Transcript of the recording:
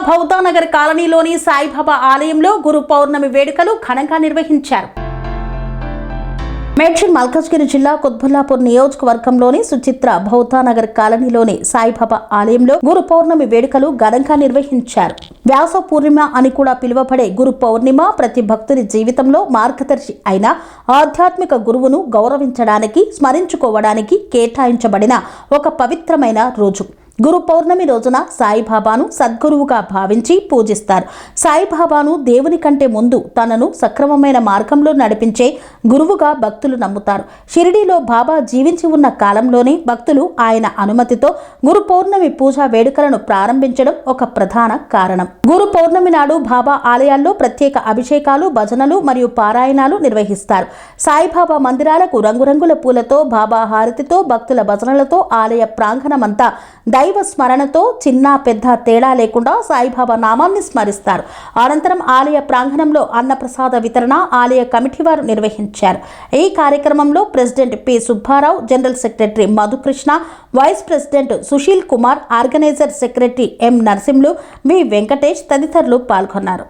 భౌతానగర్ కాలనీలోని సాయిబాబా ఆలయంలో గురు పౌర్ణమి వేడుకలు ఘనంగా నిర్వహించారు. మేడ్చల్ మల్కాజ్గిరి జిల్లా కుత్బుల్లాపూర్ నియోజకవర్గంలోని సుచిత్ర భౌతానగర్ కాలనీలోని సాయిబాబా ఆలయంలో గురు పౌర్ణమి వేడుకలు ఘనంగా నిర్వహించారు. వ్యాస పూర్ణిమ అని కూడా పిలువబడే గురు పౌర్ణిమ ప్రతి భక్తుని జీవితంలో మార్గదర్శి అయిన ఆధ్యాత్మిక గురువును గౌరవించడానికి, స్మరించుకోవడానికి కేటాయించబడిన ఒక పవిత్రమైన రోజు. గురు పౌర్ణమి రోజున సాయిబాబాను సద్గురువుగా భావించి పూజిస్తారు. సాయిబాబాను దేవుని కంటే ముందు తనను సక్రమమైన మార్గంలో నడిపించే గురువుగా భక్తులు నమ్ముతారు. షిరిడీలో బాబా జీవించి ఉన్న కాలంలోనే భక్తులు ఆయన అనుమతితో గురు పౌర్ణమి పూజా వేడుకలను ప్రారంభించడం ఒక ప్రధాన కారణం. గురు పౌర్ణమి నాడు బాబా ఆలయాల్లో ప్రత్యేక అభిషేకాలు, భజనలు మరియు పారాయణాలు నిర్వహిస్తారు. సాయిబాబా మందిరాలకు రంగురంగుల పూలతో, బాబా హారతితో, భక్తుల భజనలతో ఆలయ ప్రాంగణమంతా దైవ స్మరణతో చిన్న పెద్ద తేడా లేకుండా సాయిబాబా నామాన్ని స్మరిస్తారు. అనంతరం ఆలయ ప్రాంగణంలో అన్నప్రసాద వితరణ ఆలయ కమిటీ వారు నిర్వహించారు. ఈ కార్యక్రమంలో president P Subbarao, general secretary Madhukrishna, vice president Sushil Kumar, organiser secretary M Narasimhulu, V Venkatesh తదితరులు పాల్గొన్నారు.